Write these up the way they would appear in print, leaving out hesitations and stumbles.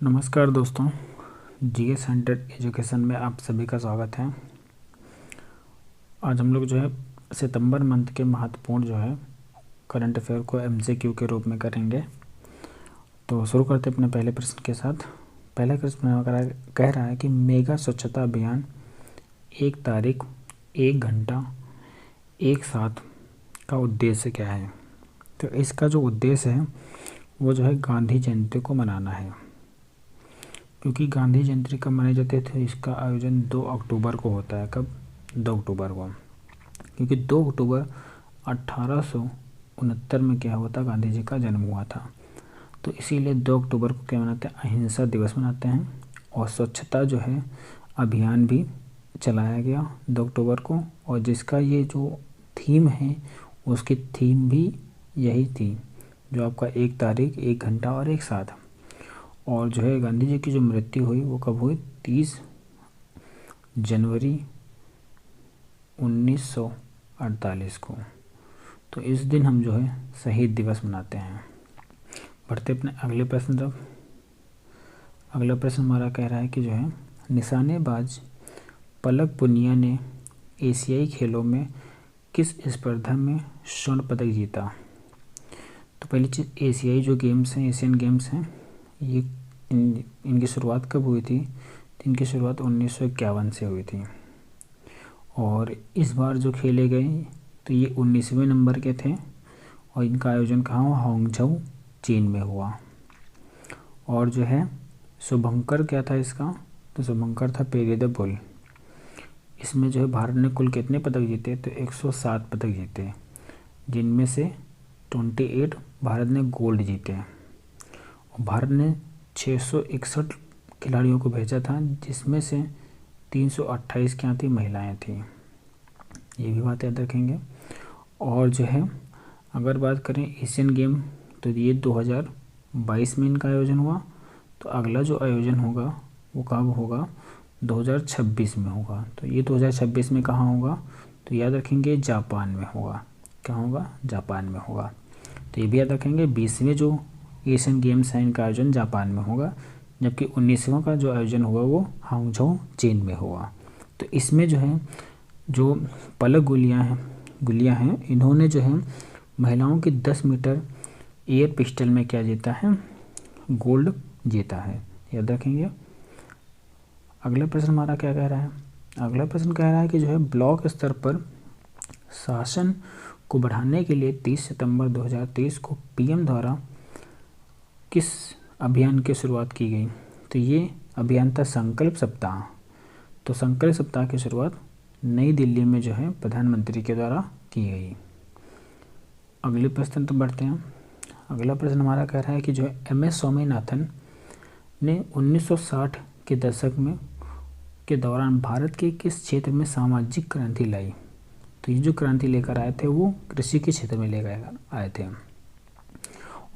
नमस्कार दोस्तों, GS centre education में आप सभी का स्वागत है। आज हम लोग जो है सितंबर मंथ के महत्वपूर्ण जो है करंट अफेयर को एमसीक्यू के रूप में करेंगे। तो शुरू करते हैं अपने पहले प्रश्न के साथ। पहला प्रश्न कह रहा है कि मेगा स्वच्छता अभियान 1 तारीख 1 घंटा 1 साथ का उद्देश्य क्या है। तो इसका जो उद्देश्य है वो जो है गांधी जयंती को मनाना है, क्योंकि गांधी जयंती कब मनाई जाती है। तो इसका आयोजन 2 अक्टूबर को होता है। कब? 2 अक्टूबर को, क्योंकि 2 अक्टूबर 1869 में क्या हुआ था, गांधी जी का जन्म हुआ था। तो इसीलिए 2 अक्टूबर को क्या मनाते हैं, अहिंसा दिवस मनाते हैं। और स्वच्छता जो है अभियान भी चलाया गया 2 अक्टूबर को, और जिसका ये जो थीम है उसकी थीम भी यही थी, जो आपका 1 तारीख 1 घंटा और 1 साथ। और जो है गांधी जी की जो मृत्यु हुई वो कब हुई, 30 जनवरी 1948 को। तो इस दिन हम जो है शहीद दिवस मनाते हैं। बढ़ते अपने अगले प्रश्न तक। अगला प्रश्न हमारा कह रहा है कि जो है निशानेबाज पलक पुनिया ने एशियाई खेलों में किस स्पर्धा में स्वर्ण पदक जीता। तो पहली चीज़, एशियाई जो गेम्स हैं, एशियन गेम्स हैं, ये इनकी शुरुआत कब हुई थी। तो इनकी शुरुआत 1951 से हुई थी। और इस बार जो खेले गए तो ये 19वें नंबर के थे, और इनका आयोजन कहाँ हुआ, हांगझाऊ चीन में हुआ। और जो है शुभंकर क्या था इसका, तो शुभंकर था पेरी द बुल। इसमें जो है भारत ने कुल कितने पदक जीते, तो 107 पदक जीते, जिनमें से 28 भारत ने गोल्ड जीते। और भारत ने 661 खिलाड़ियों को भेजा था, जिसमें से 328 क्या थी, महिलाएं थी। ये भी बात याद रखेंगे। और जो है अगर बात करें एशियन गेम, तो ये 2022 में इनका आयोजन हुआ। तो अगला जो आयोजन होगा वो कब होगा, 2026 में होगा। तो ये 2026 में कहाँ होगा, तो याद रखेंगे जापान में होगा। कहाँ होगा, जापान में होगा। तो ये भी याद रखेंगे 20वें जो एशियन गेम्स हैं इनका आयोजन जापान में होगा, जबकि 19वां का जो आयोजन होगा वो हांगझाऊ चीन में होगा। तो इसमें जो है जो पलक गुलिया हैं, इन्होंने जो है महिलाओं की 10 मीटर एयर पिस्टल में क्या जीता है, गोल्ड जीता है। याद रखेंगे। अगला प्रश्न हमारा क्या कह रहा है, अगला प्रश्न कह रहा है कि जो है ब्लॉक स्तर पर शासन को बढ़ाने के लिए 30 सितंबर 2023 को पीएम द्वारा किस अभियान की शुरुआत की गई। तो ये अभियान था संकल्प सप्ताह। तो संकल्प सप्ताह की शुरुआत नई दिल्ली में जो है प्रधानमंत्री के द्वारा की गई। अगले प्रश्न तो बढ़ते हैं। अगला प्रश्न हमारा कह रहा है कि जो है एमएस स्वामीनाथन ने 1960 के दशक में के दौरान भारत के किस क्षेत्र में सामाजिक क्रांति लाई। तो ये जो क्रांति लेकर आए थे वो कृषि के क्षेत्र में लेकर आए थे।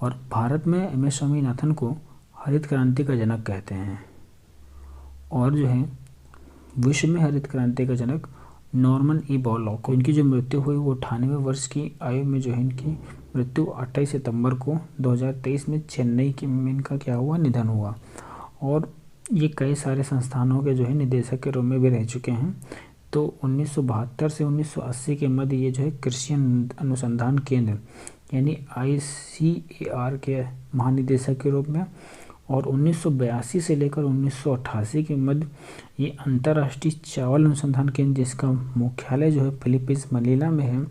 और भारत में एमएस स्वामीनाथन को हरित क्रांति का जनक कहते हैं। और जो है विश्व में हरित क्रांति का जनक नॉर्मन ई बोरलॉग, इनकी जो मृत्यु हुई वो 98 वर्ष की आयु में जो है इनकी मृत्यु 28 सितंबर को 2023 में चेन्नई में इनका क्या हुआ, निधन हुआ। और ये कई सारे संस्थानों के जो है निदेशक के रूप में भी रह चुके हैं। तो 1972 से 1980 के मध्य ये जो है कृषि अनुसंधान केंद्र यानी ICAR के महानिदेशक के रूप में, और 1982 से लेकर 1988 के मध्य ये अंतर्राष्ट्रीय चावल अनुसंधान केंद्र, जिसका मुख्यालय जो है फिलीपींस मनीला में है,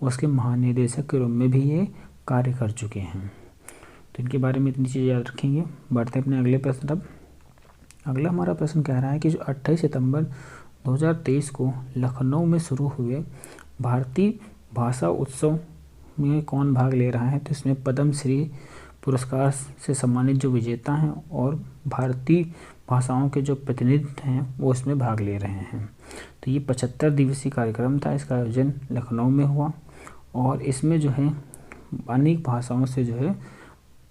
उसके महानिदेशक के रूप में भी ये कार्य कर चुके हैं। तो इनके बारे में इतनी चीज़ें याद रखेंगे। बढ़ते अपने अगले प्रश्न तब। अगला हमारा प्रश्न कह रहा है कि जो 28 सितंबर 2023 को लखनऊ में शुरू हुए भारतीय भाषा उत्सव में कौन भाग ले रहा है। तो इसमें पद्मश्री पुरस्कार से सम्मानित जो विजेता हैं और भारतीय भाषाओं के जो प्रतिनिधि हैं वो इसमें भाग ले रहे हैं। तो ये 75 दिवसीय कार्यक्रम था। इसका आयोजन लखनऊ में हुआ, और इसमें जो है अनेक भाषाओं से जो है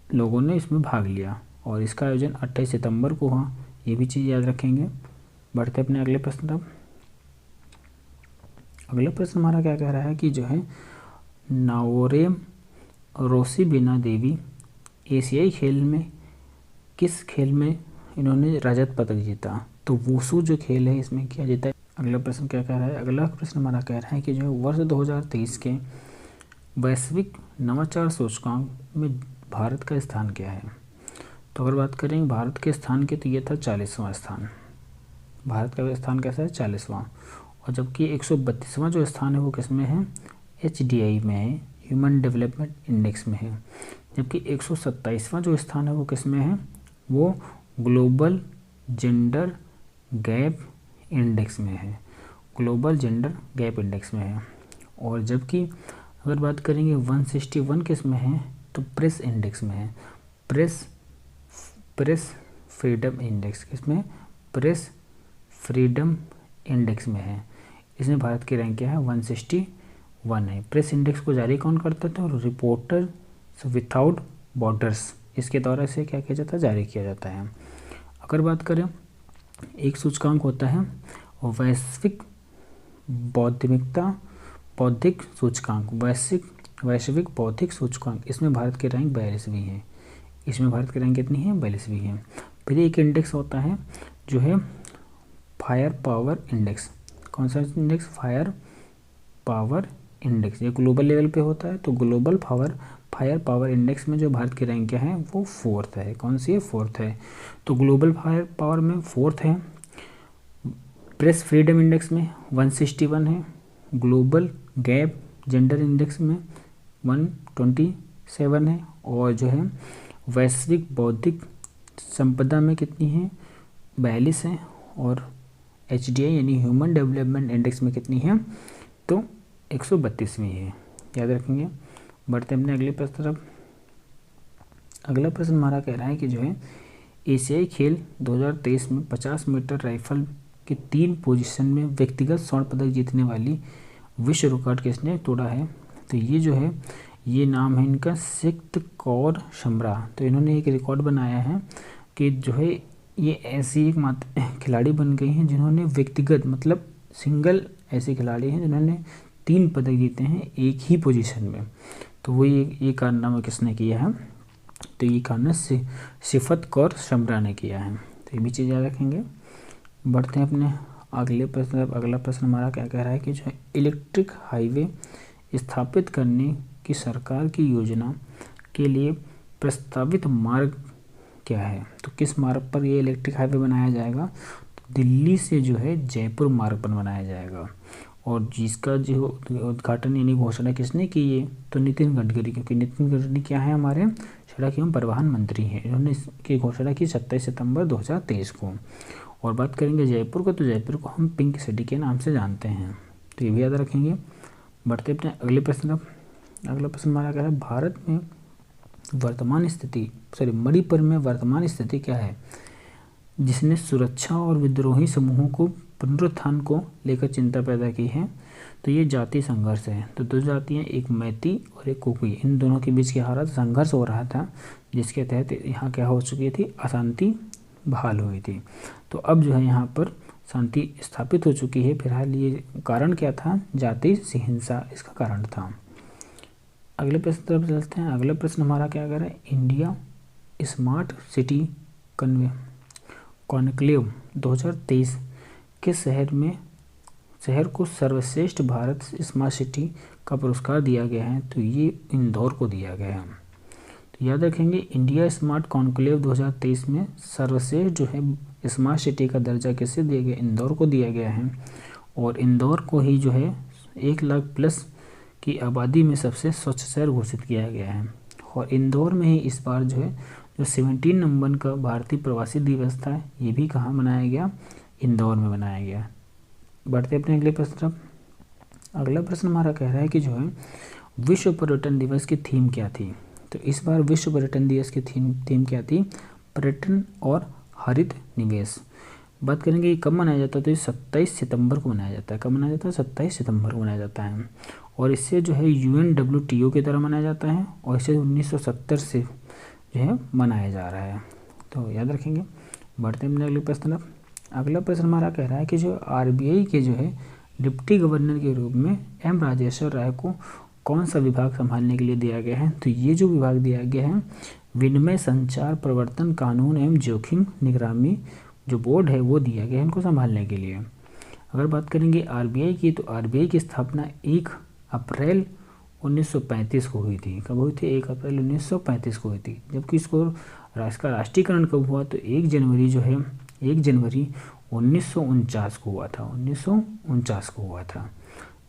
लोगों ने इसमें भाग लिया, और इसका आयोजन 28 सितंबर को हुआ। ये भी चीज़ याद रखेंगे। बढ़ते अपने अगले प्रश्न तक। अगला प्रश्न हमारा क्या कह रहा है कि जो है नाओरेम रोसिबिना देवी एशियाई खेल में किस खेल में इन्होंने रजत पदक जीता? तो वुशु जो खेल है इसमें क्या जीता है। अगला प्रश्न क्या कह रहा है, अगला प्रश्न हमारा कह रहा है कि जो वर्ष 2023 के वैश्विक नवाचार सूचकांक में भारत का स्थान क्या है। तो अगर बात करें भारत के स्थान की तो ये था 40वां स्थान। भारत का स्थान कैसा है, 40वां। और जबकि 132वां जो स्थान है वो किस में है, HDI में है, ह्यूमन डेवलपमेंट इंडेक्स में है। जबकि 127वां जो स्थान है वो किस में है, वो ग्लोबल जेंडर गैप इंडेक्स में है, ग्लोबल जेंडर गैप इंडेक्स में है। और जबकि अगर बात करेंगे 161 किस में है, तो प्रेस इंडेक्स में है, प्रेस फ्रीडम इंडेक्स, किसमें, प्रेस फ्रीडम इंडेक्स में है। इसमें भारत की रैंक क्या है, 161 है। प्रेस इंडेक्स को जारी कौन करता था, और रिपोर्टर्स विदाउट बॉर्डर्स इसके द्वारा से क्या किया जाता है, जारी किया जाता है। अगर बात करें एक सूचकांक होता है वैश्विक बौद्धिक सूचकांक, वैश्विक बौद्धिक सूचकांक, इसमें भारत की रैंक 42वीं है। इसमें भारत की रैंक कितनी है, 42वीं है। फिर एक इंडेक्स होता है जो है फायर पावर इंडेक्स। कौन सा इंडेक्स, फायर पावर इंडेक्स, ये ग्लोबल लेवल पे होता है। तो ग्लोबल फायर पावर इंडेक्स में जो भारत की रैंक क्या है, वो 4th है। कौन सी है, 4th है। तो ग्लोबल फायर पावर में 4th है। प्रेस फ्रीडम इंडेक्स में 161 है। ग्लोबल गैप जेंडर इंडेक्स में 127 है। और जो है वैश्विक बौद्धिक संपदा में कितनी है, 42 है। और HDI यानी ह्यूमन डेवलपमेंट इंडेक्स में कितनी है, तो 132वीं है। याद रखेंगे। बढ़ते अपने अगले प्रश्न तरफ। अगला प्रश्न हमारा कह रहा है कि जो है एशियाई खेल 2023 में 50 मीटर राइफल के 3 पोजीशन में व्यक्तिगत स्वर्ण पदक जीतने वाली विश्व रिकॉर्ड किसने तोड़ा है। तो ये जो है, ये नाम है इनका सिक्त कौर शमरा। तो इन्होंने एक रिकॉर्ड बनाया है कि जो है ये ऐसी एक खिलाड़ी बन गई हैं जिन्होंने व्यक्तिगत मतलब सिंगल ऐसे खिलाड़ी हैं जिन्होंने 3 पदक जीते हैं एक ही पोजीशन में। तो वो ये कारनामा किसने किया है, तो ये कारनामा सिफत कौर शमरा ने किया है। तो ये भी चीज़ याद रखेंगे। बढ़ते हैं अपने अगले प्रश्न। अगला प्रश्न हमारा क्या कह रहा है कि जो है इलेक्ट्रिक हाईवे स्थापित करने की सरकार की योजना के लिए प्रस्तावित मार्ग क्या है। तो किस मार्ग पर ये इलेक्ट्रिक हाईवे बनाया जाएगा, तो दिल्ली से जो है जयपुर मार्ग पर बनाया जाएगा। और जिसका जो उद्घाटन यानी घोषणा किसने की है, तो नितिन गडकरी, क्योंकि नितिन गडकरी क्या है, हमारे सड़क एवं परिवहन मंत्री हैं। इन्होंने इसकी घोषणा की 27 सितंबर 2023 को। और बात करेंगे जयपुर को, तो जयपुर को हम पिंक सिटी के नाम से जानते हैं। तो ये भी याद रखेंगे। बढ़ते अपने अगले प्रश्न। अगला प्रश्न हमारा क्या है, भारत में वर्तमान स्थिति मणिपुर में वर्तमान स्थिति क्या है जिसने सुरक्षा और विद्रोही समूहों को पुनरुत्थान को लेकर चिंता पैदा की है। तो ये जाति संघर्ष है। तो 2 जातियाँ, एक मैती और एक कुकी, इन दोनों के बीच क्या हो रहा था, संघर्ष हो रहा था, जिसके तहत यहाँ क्या हो चुकी थी, अशांति बहाल हुई थी। तो अब जो है यहाँ पर शांति स्थापित हो चुकी है। फिलहाल ये कारण क्या था, जाति हिंसा इसका कारण था। अगले प्रश्न तरफ चलते हैं। अगला प्रश्न हमारा क्या कर रहा है, इंडिया स्मार्ट सिटी कॉन्क्लेव 2023 के शहर को सर्वश्रेष्ठ भारत स्मार्ट सिटी का पुरस्कार दिया गया है। तो ये इंदौर को दिया गया है। तो याद रखेंगे, इंडिया स्मार्ट कॉन्क्लेव 2023 में सर्वश्रेष्ठ जो है स्मार्ट सिटी का दर्जा किससे दिया गया, इंदौर को दिया गया है। और इंदौर को ही जो है 1 लाख प्लस की आबादी में सबसे स्वच्छ शहर घोषित किया गया है। और इंदौर में ही इस बार जो है जो 17 नवंबर का भारतीय प्रवासी दिवस था, ये भी कहाँ मनाया गया, इंदौर में मनाया गया। बढ़ते अपने अगले प्रश्न तरफ। अगला प्रश्न हमारा कह रहा है कि जो है विश्व पर्यटन दिवस की थीम क्या थी। तो इस बार विश्व पर्यटन दिवस की थीम क्या थी, पर्यटन और हरित निवेश। बात करेंगे ये कब मनाया जाता है, तो ये 27 सितंबर को मनाया जाता है। कब मनाया जाता है, 27 सितंबर को मनाया जाता है। और इससे जो है UNWTO की तरह मनाया जाता है। और इसे 1970 से जो है मनाया जा रहा है। तो याद रखेंगे। बढ़ते हैं अगले प्रश्न। अगला प्रश्न हमारा कह रहा है कि जो RBI के जो है डिप्टी गवर्नर के रूप में M राजेश्वर राय को कौन सा विभाग संभालने के लिए दिया गया है। तो ये जो विभाग दिया गया है विनिमय संचार प्रवर्तन कानून एवं जोखिम निगरानी जो बोर्ड है वो दिया गया है इनको संभालने के लिए। अगर बात करेंगे आरबीआई की, तो आरबीआई की स्थापना 1 अप्रैल 1935 को हुई थी। कब हुई थी? 1 अप्रैल 1935 को हुई थी। जबकि इसको इसका राष्ट्रीयकरण कब हुआ? तो 1 जनवरी जो है 1 जनवरी 1949 को हुआ था। 1949 को हुआ था,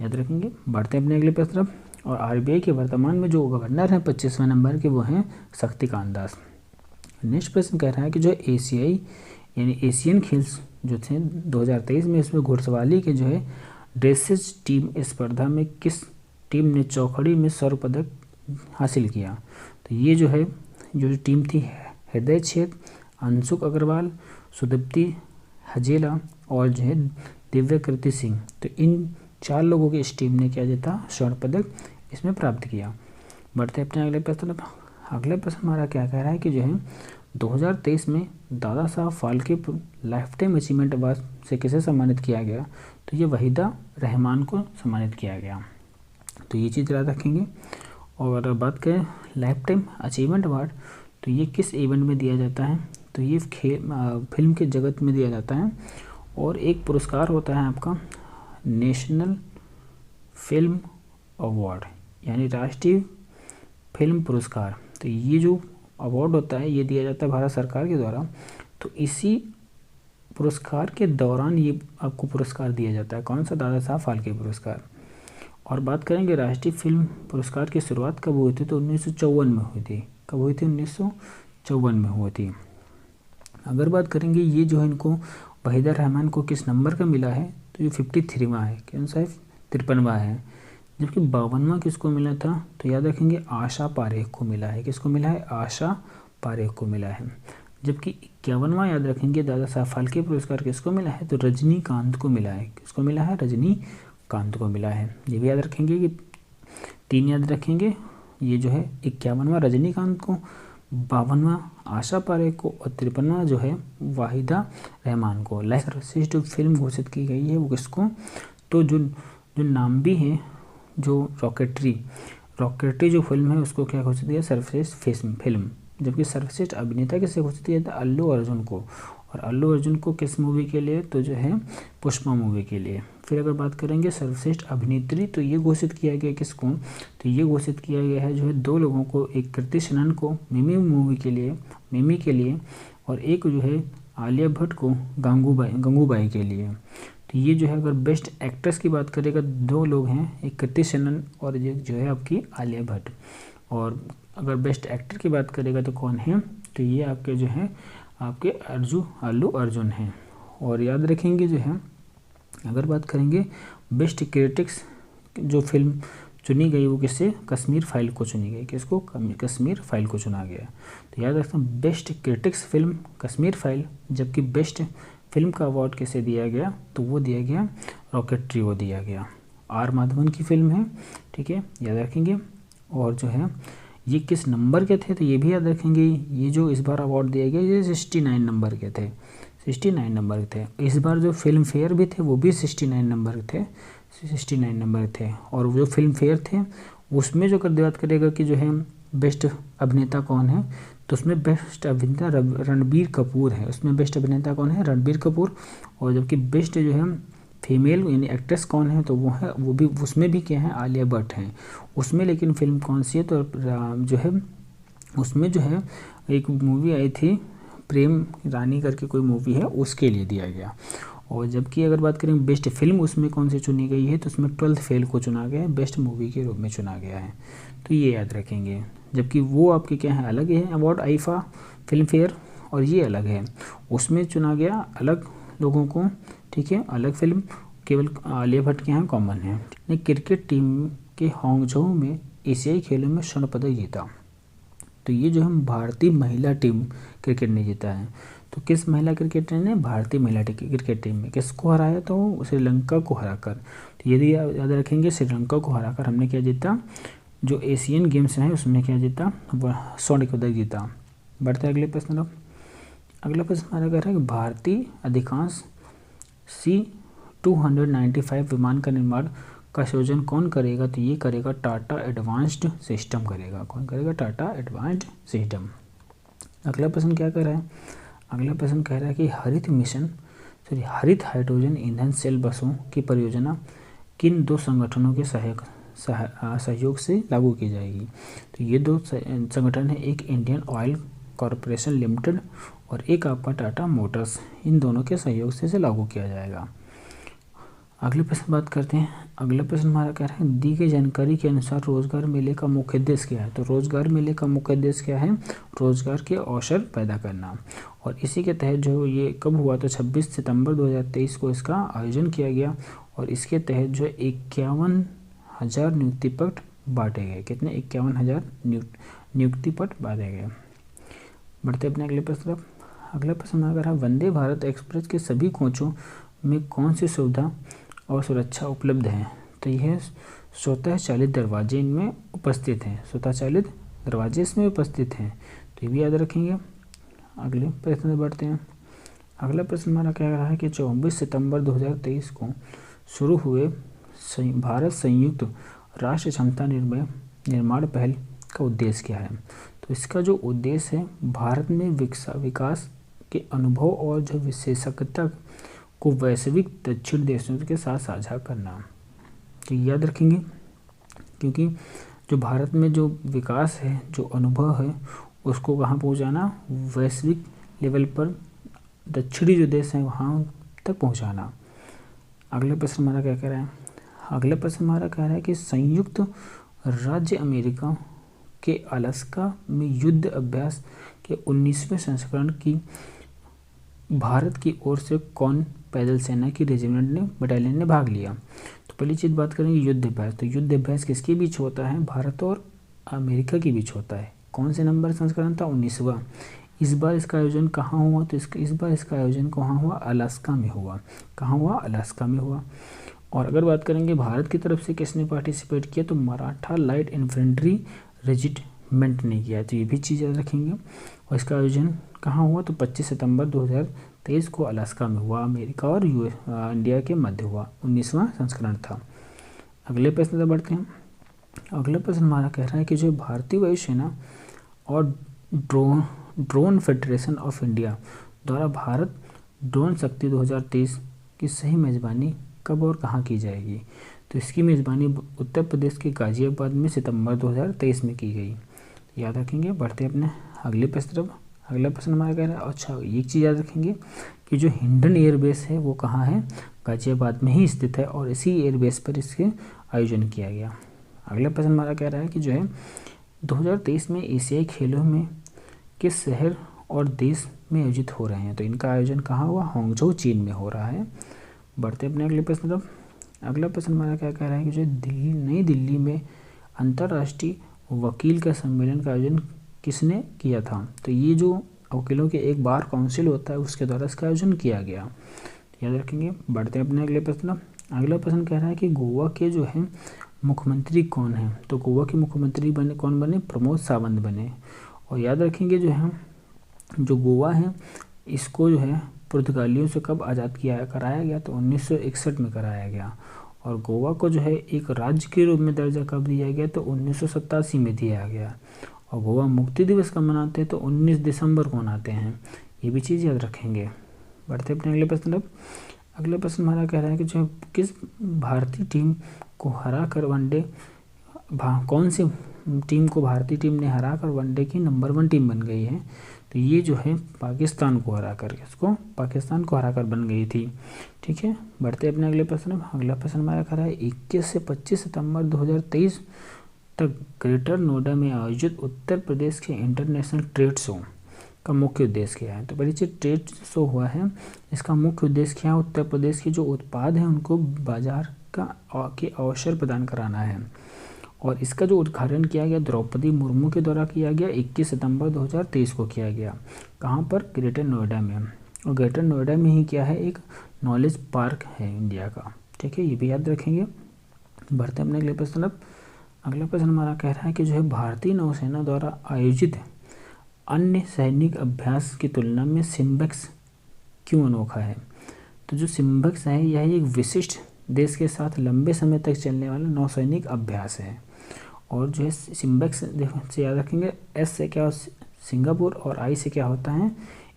याद रखेंगे। बढ़ते हैं अपने अगले प्रश्न तरफ। और आरबीआई के वर्तमान में जो गवर्नर हैं 25वें नंबर के, वो हैं शक्तिकांत दास। नेक्स्ट प्रश्न कह रहा है कि जो एशियाई यानी एशियन खेल्स जो थे 2023 में, इसमें घुड़सवारी के जो है ड्रेसेज टीम स्पर्धा में किस टीम ने चौखड़ी में स्वर्ण पदक हासिल किया? तो ये जो है जो टीम थी हृदय छेद, अंशुक अग्रवाल, सुदीप्ति हजेला और जो है दिव्यकृति सिंह। तो इन 4 लोगों की इस टीम ने क्या जीता? स्वर्ण पदक इसमें प्राप्त किया। बढ़ते अपने अगले प्रश्न। अगला प्रश्न हमारा क्या कह रहा है कि जो है 2023 में Dada Saheb Phalke life time achievement award से किसे सम्मानित किया गया? तो ये वहीदा रहमान को सम्मानित किया गया। तो ये चीज़ याद रखेंगे। और बात करें लाइफ टाइम अचीवमेंट अवार्ड, तो ये किस इवेंट में दिया जाता है? तो ये फिल्म के जगत में दिया जाता है। और एक पुरस्कार होता है आपका नेशनल फिल्म अवार्ड यानी राष्ट्रीय फिल्म पुरस्कार। तो ये जो अवार्ड होता है ये दिया जाता है भारत सरकार के द्वारा। तो इसी पुरस्कार के दौरान ये आपको पुरस्कार दिया जाता है। कौन सा? दादा साहब फाल्के पुरस्कार। और बात करेंगे राष्ट्रीय फिल्म पुरस्कार की शुरुआत कब हुई थी? तो 1954 में हुई थी। कब हुई थी? 1954 में हुई थी। अगर बात करेंगे ये जो है इनको वहीदा रहमान को किस नंबर का मिला है? तो ये 53वां है। कौन सा है? 53वां है। जबकि 52वां किसको मिला था? तो याद रखेंगे आशा पारेख को मिला है। किसको मिला है? आशा पारेख को मिला है। जबकि 51वां याद रखेंगे दादा साहब फाल्के पुरस्कार किसको मिला है? तो रजनीकांत को मिला है। किसको मिला है? रजनीकांत को मिला है। ये भी याद रखेंगे कि 3 याद रखेंगे। ये जो है 51वां रजनीकांत को, 52वां आशा पारेख को और 53वां जो है वाहिदा रहमान को। लाइफ सर्वश्रेष्ठ फिल्म घोषित की गई है वो किसको? तो जो नाम भी है जो रॉकेटरी जो फिल्म है उसको क्या घोषित किया? सर्वश्रेष्ठ फिल्म। जबकि सर्वश्रेष्ठ अभिनेता किसे घोषित किया था? अल्लू अर्जुन को। और अल्लू अर्जुन को किस मूवी के लिए? तो जो है पुष्पा मूवी के लिए। फिर अगर बात करेंगे सर्वश्रेष्ठ अभिनेत्री, तो ये घोषित किया गया किसको? तो ये घोषित किया गया है जो है 2 लोगों को, एक कृति सेनन को मिमी के लिए और एक जो है आलिया भट्ट को गंगूबाई के लिए। तो ये जो है अगर बेस्ट एक्ट्रेस की बात करेगा 2 लोग हैं, एक कृति सेनन और ये जो है आपकी आलिया भट्ट। और अगर बेस्ट एक्टर की बात करेगा तो कौन है? तो ये आपके जो है आपके अल्लू अर्जुन हैं। और याद रखेंगे जो है अगर बात करेंगे बेस्ट क्रिटिक्स जो फिल्म चुनी गई वो किससे? कश्मीर फाइल को चुनी गई। किसको? कश्मीर फाइल को चुना गया। तो याद रखना best critics film Kashmir file. जबकि बेस्ट फिल्म का अवार्ड किसे दिया गया? तो वो दिया गया रॉकेटरी को दिया गया। आर माधवन की फिल्म है, ठीक है, याद रखेंगे। और जो है ये किस नंबर के थे? तो ये भी याद रखेंगे। ये जो इस बार अवार्ड दिया गया ये 69 नंबर के थे। 69 नंबर थे। इस बार जो फिल्म फेयर भी थे वो भी 69 नंबर थे। 69 नंबर थे। और जो फिल्म फेयर थे उसमें जो बात करेगा कि जो है बेस्ट अभिनेता कौन है, तो उसमें बेस्ट अभिनेता रणबीर कपूर है। उसमें बेस्ट अभिनेता कौन है? रणबीर कपूर। और जबकि बेस्ट जो है फीमेल यानी एक्ट्रेस कौन है? तो वो भी उसमें भी क्या है? आलिया भट्ट हैं उसमें। लेकिन फिल्म कौन सी है? तो जो है उसमें जो है एक मूवी आई थी प्रेम रानी करके कोई मूवी है, उसके लिए दिया गया। और जबकि अगर बात करें बेस्ट फिल्म उसमें कौन सी चुनी गई है? तो उसमें 12th फेल को चुना गया है, बेस्ट मूवी के रूप में चुना गया है। तो ये याद रखेंगे। जबकि वो आपके क्या है? अलग है अवार्ड आईफा फिल्म फेयर, और ये अलग है। उसमें चुना गया अलग लोगों को, ठीक है, अलग फिल्म, केवल आलिया भट्ट के यहाँ कॉमन है। क्रिकेट टीम के हांगझोउ में एशियाई खेलों में स्वर्ण पदक जीता। तो ये जो है भारतीय महिला टीम क्रिकेट ने जीता है। तो किस महिला क्रिकेटर ने? भारतीय महिला क्रिकेट टीम में किसको हराया? तो श्रीलंका को हराकर। तो यदि याद रखेंगे श्रीलंका को हराकर हमने क्या जीता? जो एशियन गेम्स हैं उसमें क्या जीता? स्वर्ण पदक जीता। बढ़ते अगले प्रश्न अब। अगला प्रश्न हमारा कह रहा है कि भारतीय अधिकांश C-295 विमान का निर्माण का संयोजन कौन करेगा? तो ये करेगा टाटा एडवांस्ड सिस्टम करेगा। कौन करेगा? Tata advanced system. अगला प्रश्न क्या कह रहा है, अगला प्रश्न कह रहा है कि हरित हाइड्रोजन ईंधन सेल बसों की परियोजना किन दो संगठनों के सहयोग से लागू की जाएगी। तो ये दो संगठन है, एक इंडियन ऑयल कॉरपोरेशन लिमिटेड और एक आपका टाटा मोटर्स, इन दोनों के सहयोग से इसे लागू किया जाएगा। अगले प्रश्न बात करते हैं। अगला प्रश्न हमारा कह रहा है दी गई जानकारी के अनुसार रोजगार मेले का मुख्य उद्देश्य क्या है। तो रोजगार मेले का मुख्य उद्देश्य क्या है, रोजगार के अवसर पैदा करना। और इसी के तहत जो ये कब हुआ, तो 26 सितंबर 2023 को इसका आयोजन किया गया और इसके तहत जो 51,000 नियुक्ति पत्र बांटे गए। कितने, 51,000 नियुक्ति पत्र बांटे गए। बढ़ते अपने अगले प्रश्न तरफ। अगला प्रश्न हमारा कह रहा है वंदे भारत एक्सप्रेस के सभी कोचों में कौन सी सुविधा और सुरक्षा उपलब्ध है। तो यह स्वतः चालित दरवाजे इनमें उपस्थित हैं, स्वतः चालित दरवाजे इसमें उपस्थित हैं, तो ये भी याद रखेंगे। अगले प्रश्न में बढ़ते हैं। अगला प्रश्न हमारा कह रहा है कि 24 सितंबर 2023 को शुरू हुए भारत संयुक्त राष्ट्र क्षमता निर्माण पहल का उद्देश्य क्या है। तो इसका जो उद्देश्य है भारत में विकास के अनुभव और जो विशेषज्ञता को वैश्विक दक्षिण देशों के साथ साझा करना। तो याद रखेंगे, क्योंकि जो भारत में जो विकास है, जो अनुभव है, उसको कहाँ पहुँचाना, वैश्विक लेवल पर दक्षिणी जो देश हैं वहाँ तक पहुँचाना। अगला प्रश्न हमारा क्या कह रहा है, अगला प्रश्न हमारा कह रहा है कि संयुक्त राज्य अमेरिका के अलास्का में युद्ध अभ्यास के 19वें संस्करण की भारत की ओर से कौन पैदल सेना की रेजिमेंट ने बटालियन ने भाग लिया। तो पहली चीज़ बात करेंगे युद्ध अभ्यास। तो युद्ध अभ्यास किसके बीच होता है, भारत और अमेरिका के बीच होता है। कौन से नंबर संस्करण था, 19वां। इस बार इसका आयोजन कहाँ हुआ, तो इस बार इसका आयोजन कहाँ हुआ, अलास्का में हुआ। कहाँ हुआ, अलास्का में हुआ। और अगर बात करेंगे भारत की तरफ से किसने पार्टिसिपेट किया, तो मराठा लाइट इन्फेंट्री रेजिमेंट ने किया। तो ये भी चीज़ याद रखेंगे। और इसका आयोजन कहाँ हुआ, तो 25 सितंबर 2023 को अलास्का में हुआ। अमेरिका और इंडिया के मध्य हुआ, 19वां संस्करण था। अगले प्रश्न से बढ़ते हैं। अगला प्रश्न हमारा कह रहा है कि जो भारतीय वायुसेना और ड्रोन फेडरेशन ऑफ इंडिया द्वारा भारत ड्रोन शक्ति 2023 की सही मेज़बानी कब और कहाँ की जाएगी। तो इसकी मेज़बानी उत्तर प्रदेश के गाजियाबाद में सितंबर 2023 में की गई, याद रखेंगे। बढ़ते अपने अगले प्रश्न तरफ। अगला प्रश्न हमारा कह रहा है, अच्छा एक चीज़ याद रखेंगे कि जो हिंडन एयरबेस है वो कहाँ है, गाजियाबाद में ही स्थित है और इसी एयरबेस पर इसके आयोजन किया गया। अगला प्रश्न हमारा कह रहा है कि जो है 2023 में एशियाई खेलों में किस शहर और देश में आयोजित हो रहे हैं। तो इनका आयोजन कहाँ हुआ, हांगझो चीन में हो रहा है। बढ़ते अपने अगले प्रश्न तरफ। अगला प्रश्न हमारा क्या कह रहा है कि जो नई दिल्ली में अंतर्राष्ट्रीय वकील का सम्मेलन का आयोजन किसने किया था। तो ये जो वकीलों के एक बार काउंसिल होता है उसके द्वारा इसका आयोजन किया गया, याद रखेंगे। बढ़ते अपने अगले प्रश्न। अगला प्रश्न कह रहा है कि गोवा के जो है मुख्यमंत्री कौन है। तो गोवा के मुख्यमंत्री कौन बने, प्रमोद सावंत बने। और याद रखेंगे जो है जो गोवा है इसको जो है पुर्तगालियों से कब आज़ाद कराया गया, तो 1961 में कराया गया। और गोवा को जो है एक राज्य के रूप में दर्जा कब दिया गया, तो 1987 में दिया गया। और गोवा मुक्ति दिवस कब मनाते हैं, तो 19 दिसंबर को मनाते हैं। ये भी चीज़ याद रखेंगे। बढ़ते अपने अगले प्रश्न तक। अगला प्रश्न हमारा कह रहा है कि जो किस भारतीय टीम को हरा कर वनडे कौन सी टीम को भारतीय टीम ने हरा कर वनडे की नंबर 1 टीम बन गई है। तो ये जो है पाकिस्तान को हरा कर, इसको पाकिस्तान को हरा कर बन गई थी, ठीक है। बढ़ते अपने अगले प्रश्न। अगला प्रश्न हमारा कह रहा है 21 से 25 सितंबर 2023 तक ग्रेटर नोएडा में आयोजित उत्तर प्रदेश के इंटरनेशनल ट्रेड शो का मुख्य उद्देश्य क्या है। तो पहली चीज ट्रेड शो हुआ है, इसका मुख्य उद्देश्य क्या है, उत्तर प्रदेश के जो उत्पाद हैं उनको बाजार के अवसर प्रदान कराना है। और इसका जो उद्घाटन किया गया द्रौपदी मुर्मू के द्वारा किया गया, 21 सितंबर 2023 को किया गया। कहाँ पर, ग्रेटर नोएडा में। और ग्रेटर नोएडा में ही क्या है, एक नॉलेज पार्क है इंडिया का, ठीक है, ये भी याद रखेंगे। बढ़ते अपने अगले प्रश्न। अगला प्रश्न हमारा कह रहा है कि जो है भारतीय नौसेना द्वारा आयोजित अन्य सैनिक अभ्यास की तुलना में सिम्बेक्स क्यों अनोखा है। तो जो सिम्बेक्स है यह एक विशिष्ट देश के साथ लंबे समय तक चलने वाला नौसैनिक अभ्यास है। और जो है सिम्बेक्स से याद रखेंगे, एस से क्या सिंगापुर और आई से क्या होता है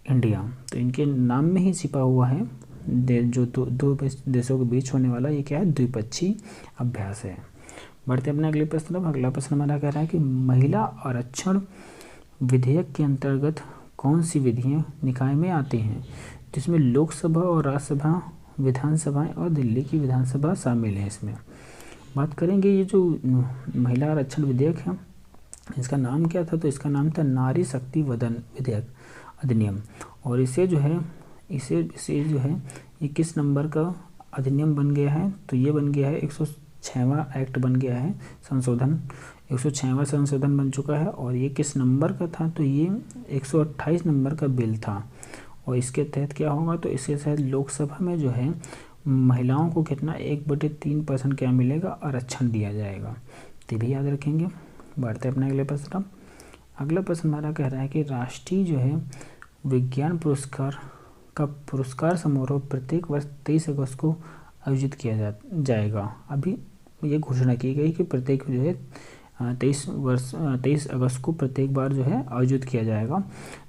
इंडिया। तो इनके नाम में ही छिपा हुआ है जो दो देशों के बीच होने वाला ये क्या है द्विपक्षीय अभ्यास है। बढ़ते अपने अगले प्रश्न पर। अगला प्रश्न हमारा कह रहा है कि महिला आरक्षण विधेयक के अंतर्गत कौन सी विधियां निकाय में आती हैं, जिसमें लोकसभा और राज्यसभा विधानसभाएं और दिल्ली की विधानसभा शामिल है। इसमें बात करेंगे ये जो महिला आरक्षण विधेयक है इसका नाम क्या था, तो इसका नाम था नारी शक्ति वंदन विधेयक अधिनियम। और इसे जो है ये किस नंबर का अधिनियम बन गया है, तो ये बन गया है 106वां एक्ट बन गया है, संशोधन 106वां संशोधन बन चुका है। और ये किस नंबर का था, तो ये 128 नंबर का बिल था। और इसके तहत क्या होगा, तो इसके तहत लोकसभा में जो है महिलाओं को कितना 1/3% क्या मिलेगा आरक्षण दिया जाएगा। तो भी याद रखेंगे। बढ़ते अपने अगले प्रश्न। अगला प्रश्न हमारा कह रहा है कि राष्ट्रीय जो है विज्ञान पुरस्कार का पुरस्कार समारोह प्रत्येक वर्ष 23 अगस्त को आयोजित किया जाएगा। अभी ये घोषणा की गई कि प्रत्येक जो है 23 अगस्त को प्रत्येक बार जो है आयोजित किया जाएगा।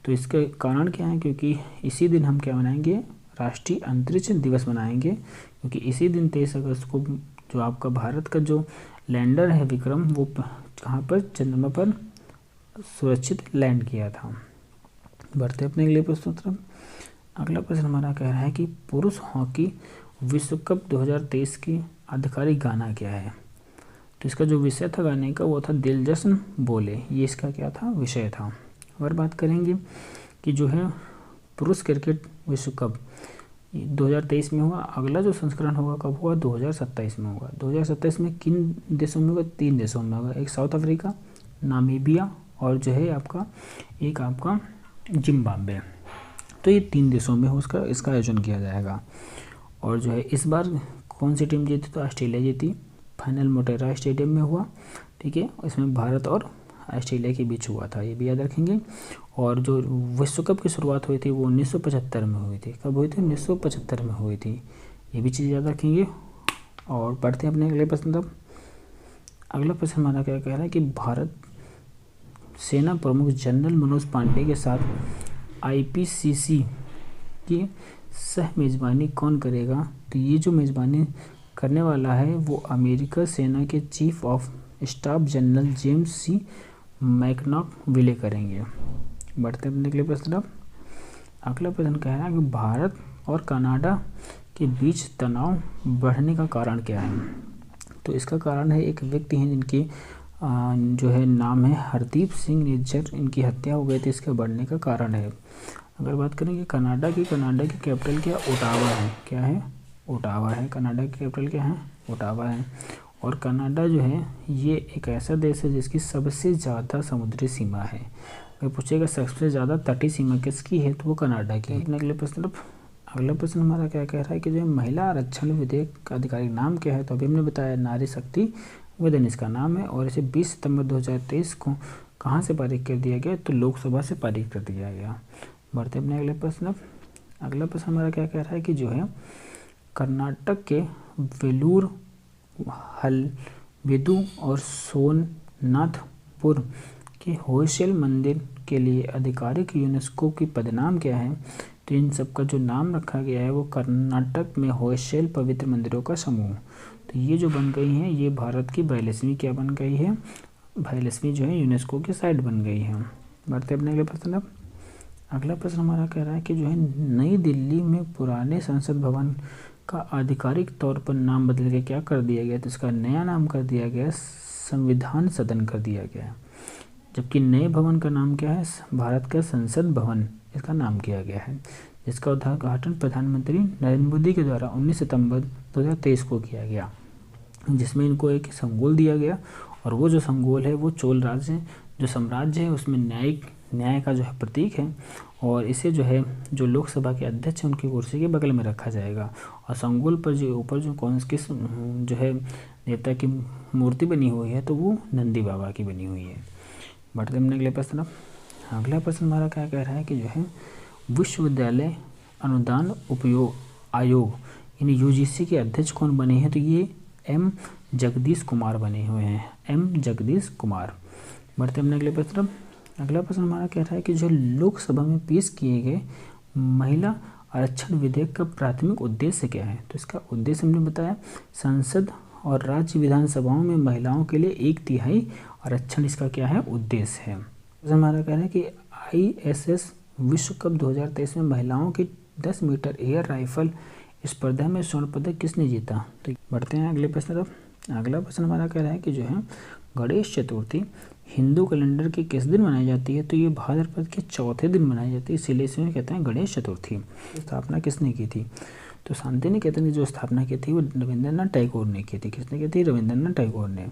तो इसका कारण क्या है, क्योंकि इसी दिन हम क्या मनाएंगे राष्ट्रीय अंतरिक्ष दिवस मनाएंगे, क्योंकि इसी दिन 23 अगस्त को जो आपका भारत का जो लैंडर है विक्रम वो कहाँ पर चंद्रमा पर सुरक्षित लैंड किया था। बढ़ते अपने अगले प्रश्न तरफ। अगला प्रश्न हमारा कह रहा है कि पुरुष हॉकी विश्व कप 2023 की आधिकारिक गाना क्या है। तो इसका जो विषय था गाने का वो था दिल जश्न बोले, ये इसका क्या था विषय था। और बात करेंगे कि जो है पुरुष क्रिकेट विश्व कप 2023 में हुआ, अगला जो संस्करण होगा कब होगा 2027 में होगा। 2027 में किन देशों में होगा, 3 देशों में होगा, एक साउथ अफ्रीका, नामीबिया और जो है आपका एक आपका जिम्बाब्वे। तो ये 3 देशों में इसका आयोजन किया जाएगा। और जो है इस बार कौन सी टीम जीती, तो ऑस्ट्रेलिया जीती। फाइनल मोटेरा स्टेडियम में हुआ, ठीक है। इसमें भारत और ऑस्ट्रेलिया के बीच हुआ था, ये भी याद रखेंगे। और जो विश्व कप की शुरुआत हुई थी वो 1975 में हुई थी। कब हुई थी, 1975 में हुई थी, ये भी चीज़ याद रखेंगे। और पढ़ते हैं अपने अगले प्रश्न तब। अगला प्रश्न हमारा क्या कह रहा है कि भारत सेना प्रमुख जनरल मनोज पांडे के साथ IPCC की सह मेज़बानी कौन करेगा। तो ये जो मेज़बानी करने वाला है वो अमेरिका सेना के chief of staff general James C. मैकनॉक-विले करेंगे। बढ़ते अपने अगले प्रश्न अब। अगला प्रश्न कह रहा है कि भारत और कनाडा के बीच तनाव बढ़ने का कारण क्या है। तो इसका कारण है एक व्यक्ति हैं जिनकी जो है नाम है हरदीप सिंह निज्जर, इनकी हत्या हो गई थी, इसके बढ़ने का कारण है। अगर बात करें कि कनाडा की कैपिटल क्या ओटावा है, क्या है ओटावा है। कनाडा की कैपिटल क्या है ओटावा है। और कनाडा जो है ये एक ऐसा देश है जिसकी सबसे ज़्यादा समुद्री सीमा है। अगर पूछेगा सबसे ज़्यादा तटीय सीमा किसकी है, तो वो कनाडा की है। अपने अगले प्रश्न अगला प्रश्न हमारा क्या कह रहा है कि जो महिला आरक्षण विधेयक का आधिकारिक नाम क्या है। तो अभी हमने बताया नारी शक्ति वंदन इसका नाम है। और इसे 20 सितंबर 2023 को कहाँ से पारित कर दिया गया, तो लोकसभा से पारित कर दिया गया। बढ़ते अपने अगले प्रश्न। अगला प्रश्न हमारा क्या कह रहा है कि जो है कर्नाटक के वेलूर हलेबीदु और सोमनाथपुर के होयसला मंदिर के लिए आधिकारिक यूनेस्को की पदनाम क्या है। तो इन सब का जो नाम रखा गया है वो कर्नाटक में होयसला पवित्र मंदिरों का समूह। तो ये जो बन गई हैं ये भारत की 42वीं क्या बन गई है, 42वीं जो है यूनेस्को की साइट बन गई है। बढ़ते अपने अगले प्रश्न अब। अगला प्रश्न हमारा कह रहा है कि जो है नई दिल्ली में पुराने संसद भवन का आधिकारिक तौर पर नाम बदल के क्या कर दिया गया। तो इसका नया नाम कर दिया गया संविधान सदन कर दिया गया। जबकि नए भवन का नाम क्या है, भारत का संसद भवन इसका नाम किया गया है, जिसका उद्घाटन प्रधानमंत्री नरेंद्र मोदी के द्वारा 19 सितंबर 2023 को किया गया, जिसमें इनको एक संगोल दिया गया। और वो जो संगोल है वो चोल राज्य जो साम्राज्य है उसमें न्याय का जो है प्रतीक है। और इसे जो है जो लोकसभा के अध्यक्ष हैं उनकी कुर्सी के बगल में रखा जाएगा। और संगोल पर जो ऊपर जो किस जो है देवता की मूर्ति बनी हुई है तो वो नंदी बाबा की बनी हुई है। बढ़ते हमने अगले प्रश्न। अगला प्रश्न हमारा क्या कह रहा है कि जो है विश्वविद्यालय अनुदान उपयोग आयोग यानी UGC के अध्यक्ष कौन बने हैं। तो ये M. जगदीश कुमार बने हुए हैं, M. जगदीश कुमार। बढ़ते हमने अगले प्रश्न। अगला प्रश्न हमारा कह रहा है कि जो लोकसभा में पेश किए गए महिला आरक्षण विधेयक का प्राथमिक उद्देश्य क्या है। तो इसका उद्देश्य हमने बताया, संसद और राज्य विधानसभाओं में महिलाओं के लिए 1/3 आरक्षण इसका क्या है, उद्देश्य है। तो हमारा कह रहा है कि ISS विश्व कप 2023 में महिलाओं की 10 मीटर एयर राइफल स्पर्धा में स्वर्ण पदक किसने जीता। तो बढ़ते हैं अगले प्रश्न तरफ। अगला प्रश्न हमारा कह रहा है कि जो है गणेश चतुर्थी हिंदू कैलेंडर के किस दिन मनाई जाती है। तो ये भाद्रपद के चौथे दिन मनाई जाती है, इसीलिए इसे कहते हैं गणेश चतुर्थी। स्थापना किसने की थी। तो शांति निकेतन की जो स्थापना की थी वो रविंद्रनाथ टैगोर ने की थी। किसने की थी, रविंद्रनाथ टैगोर ने।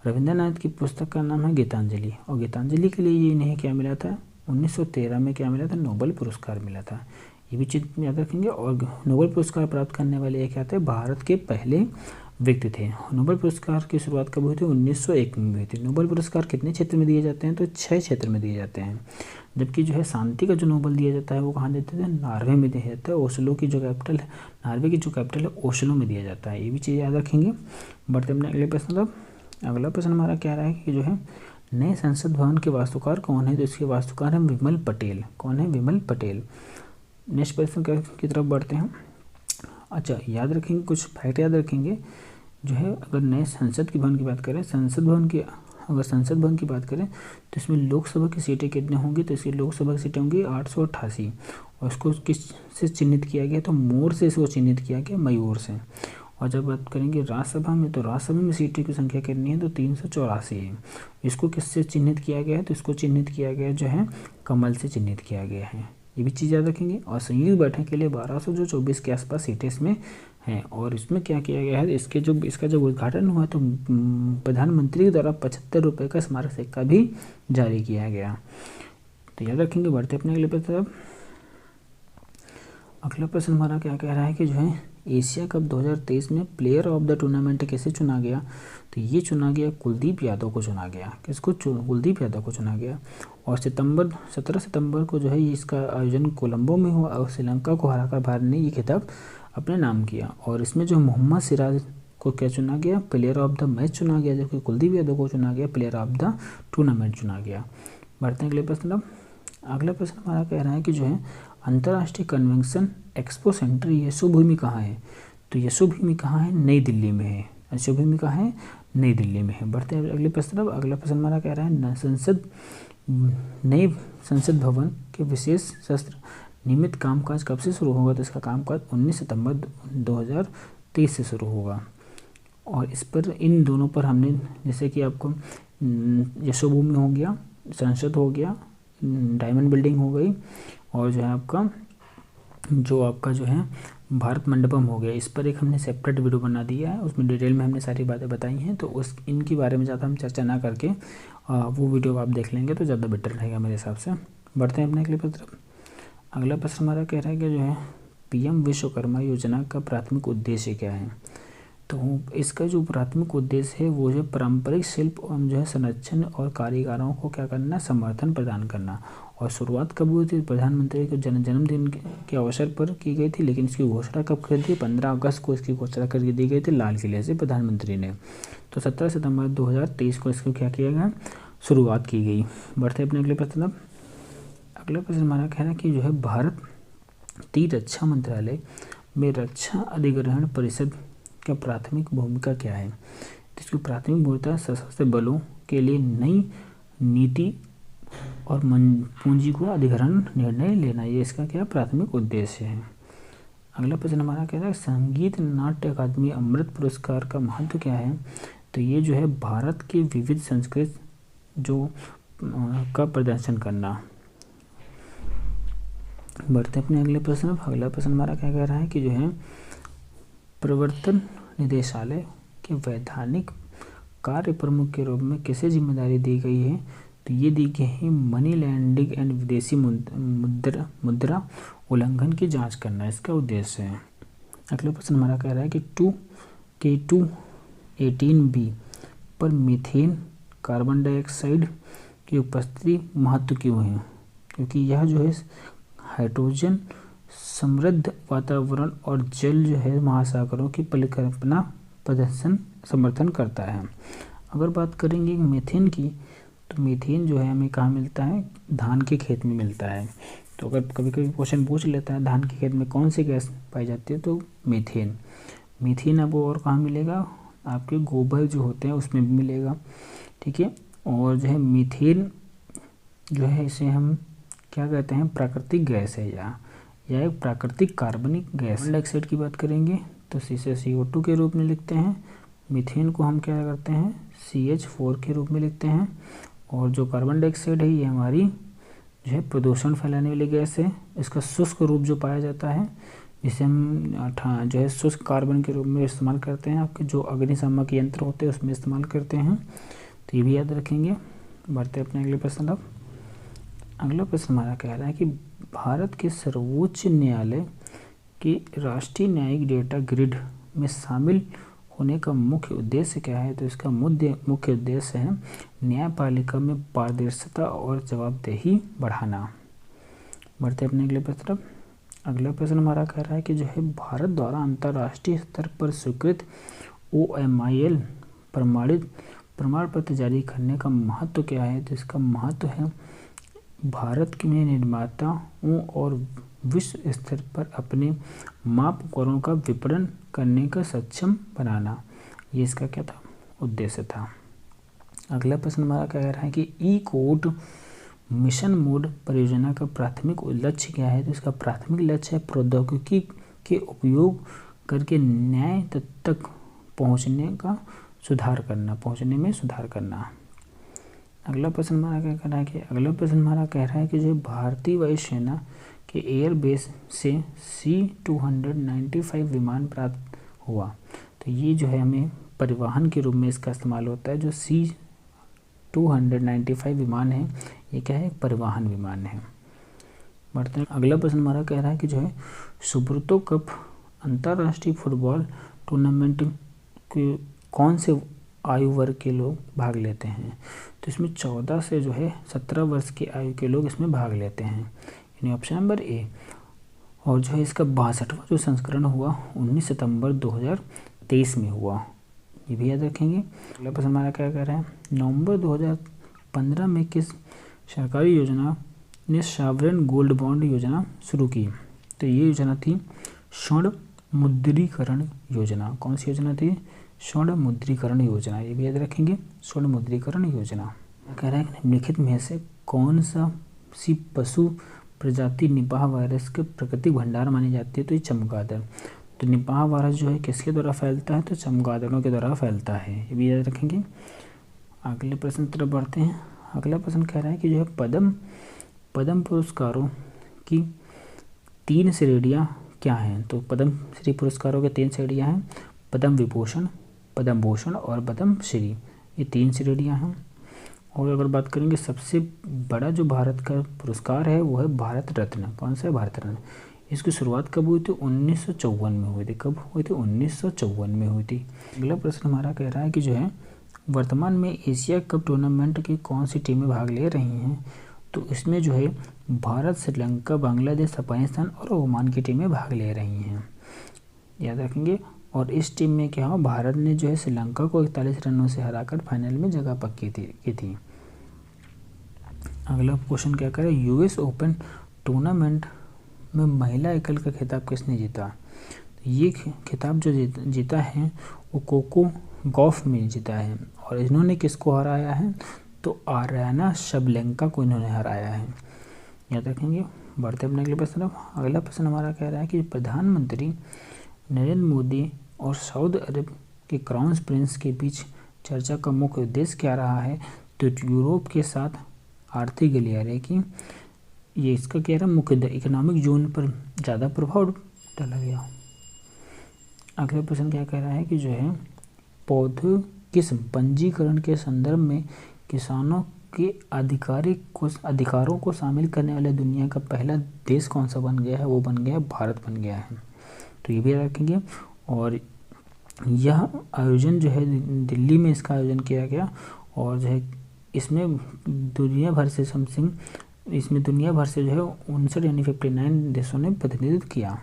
रविंद्रनाथ की पुस्तक का नाम है गीतांजलि, और गीतांजलि के लिए ये इन्हें क्या मिला था, 1913 में क्या मिला था, नोबेल पुरस्कार मिला था। ये भी चीज याद रखेंगे। और नोबेल पुरस्कार प्राप्त करने वाले ये क्या थे, भारत के पहले व्यक्ति थे। नोबेल पुरस्कार की शुरुआत कब हुई थी, 1901 में हुई थी। नोबेल पुरस्कार कितने क्षेत्र में दिए जाते हैं, तो 6 क्षेत्र में दिए जाते हैं। जबकि जो है शांति का जो नोबेल दिया जाता है वो कहाँ देते थे, नॉर्वे में दिया जाता है। ओस्लो की जो कैपिटल है, नॉर्वे की जो कैपिटल है ओस्लो में दिया जाता है। ये भी चीज़ याद रखेंगे। बढ़ते अपने अगले प्रश्न तक। अगला प्रश्न हमारा कह रहा है कि जो है नए संसद भवन के वास्तुकार कौन है। तो इसके वास्तुकार है विमल पटेल। कौन है, विमल पटेल। नेक्स्ट प्रश्न की तरफ बढ़ते हैं। अच्छा, याद रखेंगे कुछ फैक्ट याद रखेंगे। जो है अगर नए संसद की भवन की बात करें, संसद भवन की बात करें तो इसमें लोकसभा की सीटें कितनी होंगी। तो इसकी लोकसभा की सीटें होंगी 888। और इसको किस से चिन्हित किया गया, तो मोर से इसको चिन्हित किया गया, मयूर से। और जब बात करेंगे राज्यसभा में, तो राज्यसभा में सीटों की संख्या कितनी है, तो 384 है। इसको किससे चिन्हित किया गया है, तो इसको चिन्हित किया गया जो है कमल से चिन्हित किया गया है। ये भी चीज़ याद रखेंगे। और संयुक्त बैठक के लिए 1224 के आसपास सीटें इसमें हैं। और इसमें क्या किया गया है, इसका जब उद्घाटन हुआ तो प्रधानमंत्री के द्वारा 75 रुपये का स्मारक सिक्का भी जारी किया गया। तो याद रखेंगे। बढ़ते अपने अगले प्रश्न। अगला प्रश्न हमारा क्या कह रहा है कि जो है एशिया कप 2023 में प्लेयर ऑफ द टूर्नामेंट कैसे चुना गया। तो ये चुना गया कुलदीप यादव को चुना गया। किसको, कुलदीप यादव को चुना गया। और 17 सितंबर को जो है इसका आयोजन कोलंबो में हुआ और श्रीलंका को हराकर भारत ने ये खिताब अपने नाम किया। और इसमें जो मोहम्मद सिराज को क्या चुना गया, प्लेयर ऑफ द मैच चुना गया, जबकि कुलदीप यादव को चुना गया प्लेयर ऑफ द टूर्नामेंट चुना गया। बढ़ते हैं अगले प्रश्न। अगला प्रश्न हमारा कह रहा है कि जो है अंतर्राष्ट्रीय कन्वेंशन एक्सपो सेंटर यशोभूमि कहाँ है। तो यशोभूमि कहाँ है, नई दिल्ली में है। यशोभूमि कहाँ है, नई दिल्ली में है। बढ़ते हैं अगले प्रश्न। अगला प्रश्न हमारा कह रहा है नए संसद भवन के विशेष शस्त्र नियमित कामकाज कब से शुरू होगा। तो इसका कामकाज 19 सितंबर 2023 से शुरू होगा। और इस पर इन दोनों पर हमने जैसे कि आपको यशोभूमि हो गया, संसद हो गया, डायमंड बिल्डिंग हो गई, और जो है आपका जो है भारत मंडपम हो गया। इस पर एक हमने सेपरेट वीडियो बना दिया है, उसमें डिटेल में हमने सारी बातें बताई हैं। तो इनके बारे में ज़्यादा हम चर्चा ना करके वो वीडियो आप देख लेंगे तो ज़्यादा बेटर रहेगा मेरे हिसाब से। बढ़ते हैं अपने अगले प्रश्न। अगला प्रश्न हमारा कह रहा है कि जो है PM विश्वकर्मा योजना का प्राथमिक उद्देश्य क्या है। तो इसका जो प्राथमिक उद्देश्य है वो जो पारंपरिक शिल्प एवं जो है संरक्षण और कारीगरों को क्या करना, समर्थन प्रदान करना। और शुरुआत कब हुई थी, प्रधानमंत्री के जन्मदिन के अवसर पर की गई थी। लेकिन इसकी घोषणा कब करी थी, 15 अगस्त को इसकी घोषणा कर दी गई थी लाल किले से प्रधानमंत्री ने। तो 17 सितंबर 2023 को इसको क्या किया गया, शुरुआत की गई। बढ़ते अपने अगले प्रश्न। अगला प्रश्न हमारा कह रहा है कि जो है भारतीय रक्षा मंत्रालय में रक्षा अधिग्रहण परिषद का प्राथमिक भूमिका क्या है। तो इसकी प्राथमिक भूमिका सशस्त्र बलों के लिए नई नीति और पूंजी को अधिग्रहण निर्णय लेना, ये इसका क्या प्राथमिक उद्देश्य है। अगला प्रश्न हमारा कह रहा है संगीत नाट्य अकादमी अमृत पुरस्कार का महत्व क्या है। तो ये जो है भारत के विविध संस्कृति जो का प्रदर्शन करना। बढ़ते अपने अगले प्रश्न। अगला प्रश्न हमारा क्या कह रहा है कि जो है प्रवर्तन निदेशालय के वैधानिक कार्य प्रमुख के रूप में किसे जिम्मेदारी दी गई है। तो ये दी गई है मनी लैंडिंग एंड विदेशी मुद्रा उल्लंघन की जांच करना, इसका उद्देश्य है। अगला प्रश्न हमारा कह रहा है कि K218B पर मीथेन कार्बन डाइऑक्साइड की उपस्थिति महत्व क्यों है। क्योंकि यह जो है हाइड्रोजन समृद्ध वातावरण और जल जो है महासागरों की परिकल्पना समर्थन करता है। अगर बात करेंगे मीथेन की, तो मीथेन जो है हमें कहाँ मिलता है, धान के खेत में मिलता है। तो अगर कभी कभी क्वेश्चन पूछ लेता है धान के खेत में कौन सी गैस पाई जाती है, तो मीथेन। मीथेन आपको और कहाँ मिलेगा, आपके गोबर जो होते हैं उसमें भी मिलेगा, ठीक है। और जो है मीथेन जो है इसे हम क्या कहते हैं, प्राकृतिक गैस है या एक प्राकृतिक कार्बनिक गैस। कार्बन डाइऑक्साइड की बात करेंगे तो इसे CO2 के रूप में लिखते हैं। मीथेन को हम क्या करते हैं, CH4 के रूप में लिखते हैं। और जो कार्बन डाइऑक्साइड है ये हमारी जो है प्रदूषण फैलाने वाली गैस है। इसका शुष्क रूप जो पाया जाता है, जिसे हम जो है शुष्क कार्बन के रूप में इस्तेमाल करते हैं, आपके जो अग्निशामक यंत्र होते हैं उसमें इस्तेमाल करते हैं। तो ये भी याद रखेंगे। बढ़ते अपने अगले प्रश्न अब। अगला प्रश्न हमारा कह रहा है कि भारत के सर्वोच्च न्यायालय के राष्ट्रीय न्यायिक डेटा ग्रिड में शामिल होने का मुख्य उद्देश्य क्या है। तो इसका मुख्य उद्देश्य है न्यायपालिका में पारदर्शिता और जवाबदेही बढ़ाना। बढ़ते अपने अगले प्रश्न तरफ। अगला प्रश्न हमारा कह रहा है कि जो है भारत द्वारा अंतर्राष्ट्रीय स्तर पर स्वीकृत OMIL प्रमाणित प्रमाण पत्र जारी करने का महत्व क्या है। तो इसका महत्व है भारत में निर्माताओं और विश्व स्तर पर अपने मापकरों का विपणन करने का सक्षम बनाना, ये इसका क्या था, उद्देश्य था। अगला प्रश्न हमारा कह रहा है कि ई-कोर्ट मिशन मोड परियोजना का प्राथमिक लक्ष्य क्या है। तो इसका प्राथमिक लक्ष्य है प्रौद्योगिकी के उपयोग करके न्याय तक पहुंचने में सुधार करना। अगला प्रश्न हमारा क्या कह रहा है कि जो भारतीय वायुसेना के एयरबेस से C-295 विमान प्राप्त हुआ। तो ये जो है हमें परिवहन के रूप में इसका इस्तेमाल होता है। जो C-295 विमान है ये क्या है, परिवहन विमान है। बढ़ते हैं। अगला प्रश्न हमारा कह रहा है कि जो है सुब्रतो कप अंतर्राष्ट्रीय फुटबॉल टूर्नामेंट के कौन से आयु वर्ग के लोग भाग लेते हैं। तो इसमें 14 से जो है 17 वर्ष की आयु के लोग इसमें भाग लेते हैं, यानी ऑप्शन नंबर ए। और जो है इसका 62वां जो संस्करण हुआ 19 सितंबर 2023 में हुआ, ये भी याद रखेंगे। अगला प्रश्न हमारा क्या कह रहा है, नवंबर 2015 में किस सरकारी योजना ने सॉवरेन गोल्ड बॉन्ड योजना शुरू की। तो ये योजना थी स्वर्ण मुद्रीकरण योजना। कौन सी योजना थी, स्वर्ण मुद्रीकरण योजना, ये भी याद रखेंगे, स्वर्ण मुद्रीकरण योजना। कह रहा है कि निम्नलिखित में से कौन सी पशु प्रजाति निपाह वायरस के प्राकृतिक भंडार मानी जाती है। तो ये चमगादड़। तो निपाह वायरस जो है किसके द्वारा फैलता है, तो चमगादड़ों के द्वारा फैलता है, ये भी याद रखेंगे। अगले प्रश्न तरफ बढ़ते हैं। अगला प्रश्न कह रहा है कि जो है पद्म पुरस्कारों की 3 श्रेणियाँ क्या हैं। तो पद्म श्री पुरस्कारों के 3 श्रेणियाँ हैं, पद्म विभूषण, पद्म भूषण और पद्म श्री, ये 3 श्रेणियाँ हैं। और अगर बात करेंगे सबसे बड़ा जो भारत का पुरस्कार है वो है भारत रत्न। कौन सा है, भारत रत्न। इसकी शुरुआत कब हुई थी, 1954 में हुई थी। कब हुई थी, 1954 में हुई थी। अगला प्रश्न हमारा कह रहा है कि जो है वर्तमान में एशिया कप टूर्नामेंट की कौन सी टीमें भाग ले रही हैं। तो इसमें जो है भारत, श्रीलंका, बांग्लादेश, अफगानिस्तान और ओमान की टीमें भाग ले रही हैं, याद रखेंगे। और इस टीम में क्या हुआ, भारत ने जो है श्रीलंका को 41 रनों से हराकर फाइनल में जगह पक्की की थी। अगला क्वेश्चन क्या करें, US ओपन टूर्नामेंट में महिला एकल का खिताब किसने जीता। तो ये खिताब जो जीता है वो कोको गॉफ में जीता है। और इन्होंने किसको हराया है, तो आर्याना सबलेंका को इन्होंने हराया है, याद रखेंगे। बढ़ते अपने अगले प्रश्न। अगला प्रश्न हमारा कह रहा है कि प्रधानमंत्री नरेंद्र मोदी और सऊदी अरब के क्राउन प्रिंस के बीच चर्चा का मुख्य उद्देश्य क्या रहा है। तो यूरोप के साथ आर्थिक गलियारे की, ये इसका कह रहा है मुख्य इकोनॉमिक जोन पर ज़्यादा प्रभाव डाला गया। अगला प्रश्न क्या कह रहा है कि जो है पौधों किस्म पंजीकरण के संदर्भ में किसानों के अधिकारों को शामिल करने वाले दुनिया का पहला देश कौन सा बन गया है, वो बन गया है भारत बन गया है। तो ये भी रखेंगे। और यह आयोजन जो है दिल्ली में इसका आयोजन किया गया। और जो है इसमें दुनिया भर से जो है 59 यानी 59 देशों ने प्रतिनिधित्व किया।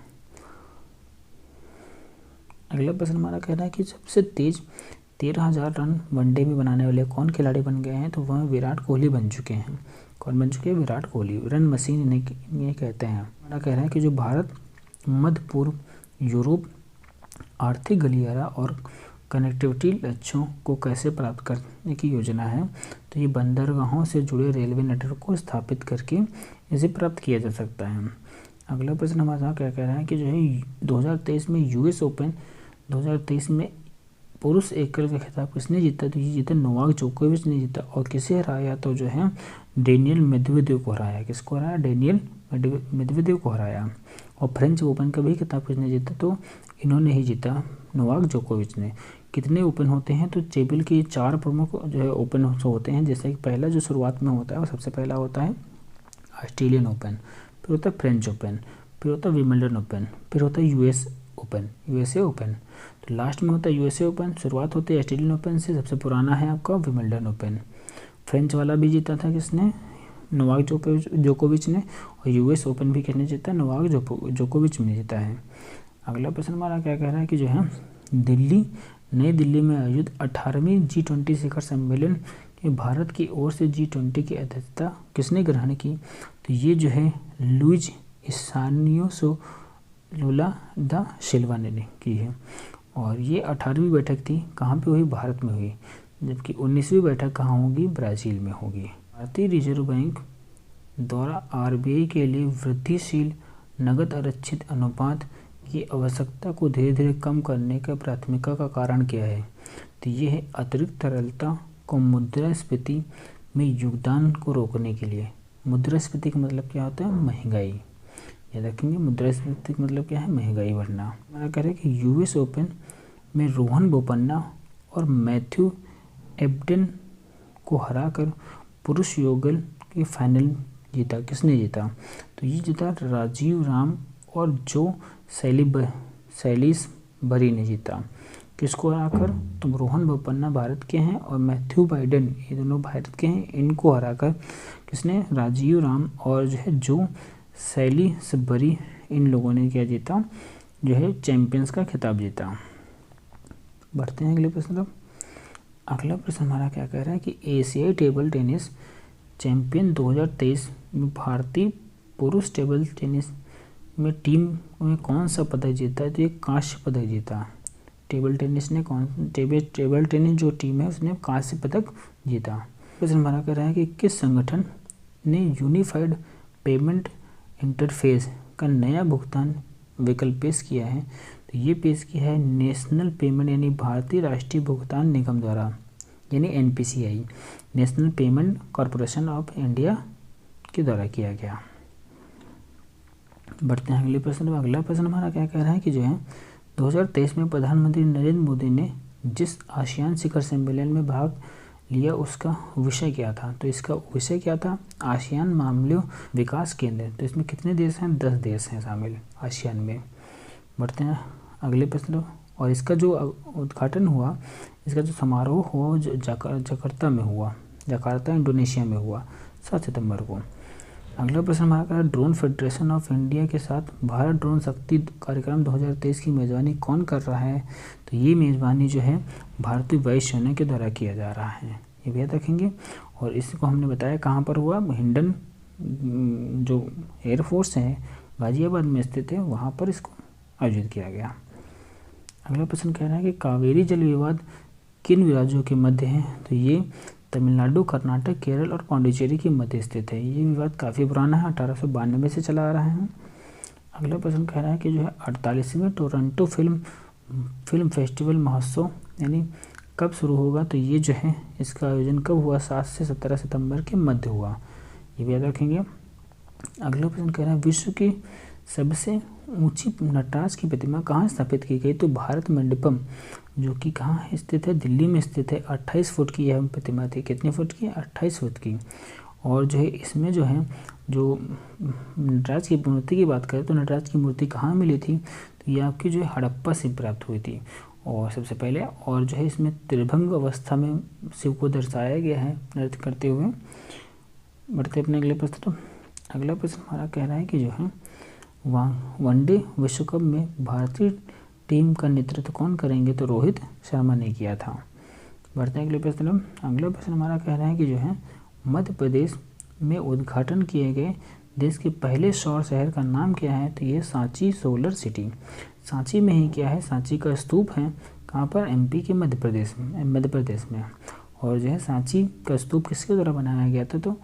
अगला प्रश्न हमारा कह रहा है कि सबसे 13,000 रन वनडे में बनाने वाले कौन खिलाड़ी बन गए हैं? तो वह विराट कोहली बन चुके हैं। कौन बन चुके हैं? विराट कोहली। रन मशीन इन्हें कहते हैं। हमारा कह रहा है कि जो भारत मध्य पूर्व यूरोप आर्थिक गलियारा और कनेक्टिविटी लक्ष्यों को कैसे प्राप्त करने की योजना है? तो ये बंदरगाहों से जुड़े रेलवे नेटवर्क को स्थापित करके इसे प्राप्त किया जा सकता है। अगला प्रश्न हमारा क्या कह रहा है कि जो है 2023 में यूएस ओपन 2023 में पुरुष एकल का खिताब किसने जीता? तो ये जीता नोवाक जोकोविच ने जीता। और किसे हराया? तो जो है डेनियल मेदवेदेव को हराया। किसको हराया? डेनियल मेदवेदेव को हराया। और फ्रेंच ओपन का भी खिताब किसने जीता? तो इन्होंने ही जीता, नोवाक जोकोविच ने। कितने ओपन होते हैं? तो टेबल के 4 प्रमुख जो है ओपन होते हैं। जैसे कि पहला जो शुरुआत में होता है वो सबसे पहला होता है ऑस्ट्रेलियन ओपन, फिर होता है फ्रेंच ओपन, फिर होता है विंबलडन ओपन, फिर होता है यूएसए ओपन। तो लास्ट में होता है यूएसए ओपन। शुरुआत होती है ऑस्ट्रेलियन ओपन से, सबसे पुराना है आपका विंबलडन ओपन। फ्रेंच वाला भी जीता था किसने? नोवाक जोकोविच ने। और यूएस ओपन भी किसने जीता? नोवाक जोकोविच ने जीता है। अगला प्रश्न हमारा क्या कह रहा है कि जो है नई दिल्ली में आयोजित 18वीं G20 शिखर सम्मेलन के भारत की ओर से G20 की अध्यक्षता किसने ग्रहण की? तो ये जो है लुइज इनासियो लुला दा सिल्वा ने की है। और ये 18वीं बैठक थी, कहाँ पे हुई? भारत में हुई। जबकि 19वीं बैठक कहाँ होगी? ब्राज़ील में होगी। भारतीय रिजर्व बैंक द्वारा आरबीआई के लिए वृद्धिशील नकद आरक्षित अनुपात की आवश्यकता को धीरे धीरे कम करने का प्राथमिकता का कारण क्या है? तो ये है अतिरिक्त तरलता को मुद्रास्फीति में योगदान को रोकने के लिए। मुद्रास्फीति का मतलब क्या होता है? महंगाई। याद रखेंगे, मुद्रास्फीति का मतलब क्या है? महंगाई बढ़ना। हमारा कह रहे हैं कि यूएस ओपन में रोहन बोपन्ना और मैथ्यू एबडन को हराकर पुरुष युगल की फाइनल जीता। किसने जीता? तो ये जीता राजीव राम और जो सैलिसबरी ने जीता। किसको हराकर? तो रोहन बोपन्ना भारत के हैं और मैथ्यू बाइडन ये दोनों भारत के हैं। इनको हराकर किसने? राजीव राम और जो है जो सैलिसबरी, इन लोगों ने क्या जीता? जो है चैंपियंस का खिताब जीता। बढ़ते हैं अगले प्रश्न तरफ। अगला प्रश्न हमारा क्या कह रहा है कि एशियाई टेबल टेनिस चैंपियन 2023 में भारतीय पुरुष टेबल टेनिस में टीम में कौन सा पदक जीता है? तो ये कांस्य पदक जीता। टेबल टेनिस जो टीम है उसने कांस्य पदक जीता। प्रश्न हमारा कह रहा है कि किस संगठन ने यूनिफाइड पेमेंट इंटरफेस का नया भुगतान विकल्प पेश किया है? तो ये पेश किया है नेशनल पेमेंट यानी भारतीय राष्ट्रीय भुगतान निगम द्वारा, यानी NPCI, national payment corporation of India के द्वारा किया गया। बढ़ते हैं अगले प्रश्न में। अगला प्रश्न हमारा क्या कह रहा है कि जो है 2023 में प्रधानमंत्री नरेंद्र मोदी ने जिस आसियान शिखर सम्मेलन में भाग लिया उसका विषय क्या था? तो इसका विषय क्या था? आसियान मामलों विकास केंद्र। तो इसमें कितने देश हैं? 10 देश हैं शामिल आसियान में। बढ़ते हैं अगले प्रश्न। और इसका जो उद्घाटन हुआ, इसका जो समारोह हुआ वो जकार्ता में हुआ, जकार्ता इंडोनेशिया में हुआ 7 सितंबर को। अगला प्रश्न हमारा कह रहा है ड्रोन फेडरेशन ऑफ इंडिया के साथ भारत ड्रोन शक्ति कार्यक्रम 2023 की मेज़बानी कौन कर रहा है? तो ये मेज़बानी जो है भारतीय वायुसेना के द्वारा किया जा रहा है, ये भी याद रखेंगे। और इसको हमने बताया कहाँ पर हुआ? हिंडन जो एयरफोर्स है गाजियाबाद में स्थित है, वहाँ पर इसको आयोजित किया गया। अगला प्रश्न कह रहा है कि कावेरी जल विवाद किन राज्यों के मध्य है? तो ये तमिलनाडु, कर्नाटक, केरल और पांडिचेरी के मध्य स्थित है। ये विवाद काफ़ी पुराना है, 1892 से चला आ रहा है। अगला प्रश्न कह रहा है कि जो है 48वें टोरंटो फिल्म फेस्टिवल महोत्सव यानी कब शुरू होगा? तो ये जो है इसका आयोजन कब हुआ? 7 से 17 सितंबर के मध्य हुआ, ये भी याद रखेंगे। अगला प्रश्न कह रहा है विश्व की सबसे ऊंची नटराज की प्रतिमा कहाँ स्थापित की गई? तो भारत मंडपम, जो कि कहाँ स्थित है? दिल्ली में स्थित है। 28 फुट की यह प्रतिमा थी। कितने फुट की? 28 फुट की। और जो है इसमें जो है जो नटराज की मूर्ति की बात करें तो नटराज की मूर्ति कहाँ मिली थी? तो ये आपकी जो है हड़प्पा से प्राप्त हुई थी और सबसे पहले। और जो है इसमें त्रिभंग अवस्था में शिव को दर्शाया गया है नृत्य करते हुए। बढ़ते अपने अगले प्रश्न। अगला प्रश्न हमारा कह रहा है कि जो है वनडे विश्व कप में भारतीय टीम का नेतृत्व कौन करेंगे? तो रोहित शर्मा ने किया था। बढ़ते हैं अगले प्रश्न। अगला प्रश्न हमारा कह रहा है कि जो है मध्य प्रदेश में उद्घाटन किए गए देश के पहले सौर शहर का नाम क्या है? तो ये सांची सोलर सिटी। सांची में ही क्या है, सांची का स्तूप है कहाँ पर? एमपी के मध्य प्रदेश में। और जो है सांची का स्तूप किसके द्वारा बनाया गया था? तो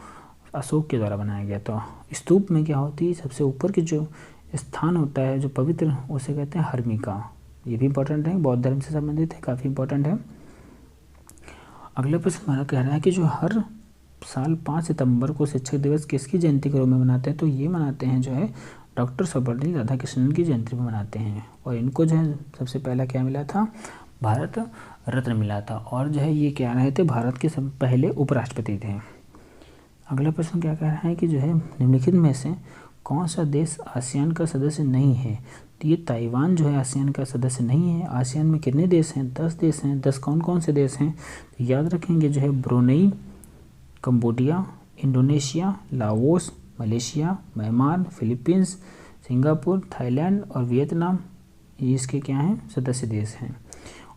अशोक के द्वारा बनाया गया था। स्तूप में क्या होती है, सबसे ऊपर की जो स्थान होता है जो पवित्र, उसे कहते हैं हर्मिका। ये भी इंपॉर्टेंट है, बौद्ध धर्म से संबंधित है, काफ़ी इंपॉर्टेंट है। अगला प्रश्न हमारा कह रहा है कि जो हर साल 5 सितंबर को शिक्षक दिवस किसकी जयंती के रूप में मनाते हैं? तो ये मनाते हैं जो है डॉक्टर सर्वपल्ली राधाकृष्णन की जयंती में मनाते हैं। और इनको जो है सबसे पहला क्या मिला था? भारत रत्न मिला था। और जो है ये क्या रहे थे? भारत के सब पहले उपराष्ट्रपति थे। अगला प्रश्न क्या कह रहा है कि जो है निम्नलिखित में से कौन सा देश आसियान का सदस्य नहीं है? तो ये ताइवान जो है आसियान का सदस्य नहीं है। आसियान में कितने देश हैं? 10 देश हैं। 10 कौन कौन से देश हैं? तो याद रखेंगे जो है Brunei, Cambodia, Indonesia, Laos, Malaysia, Myanmar, Philippines, Singapore, Thailand और वियतनाम, ये इसके क्या हैं? सदस्य देश हैं।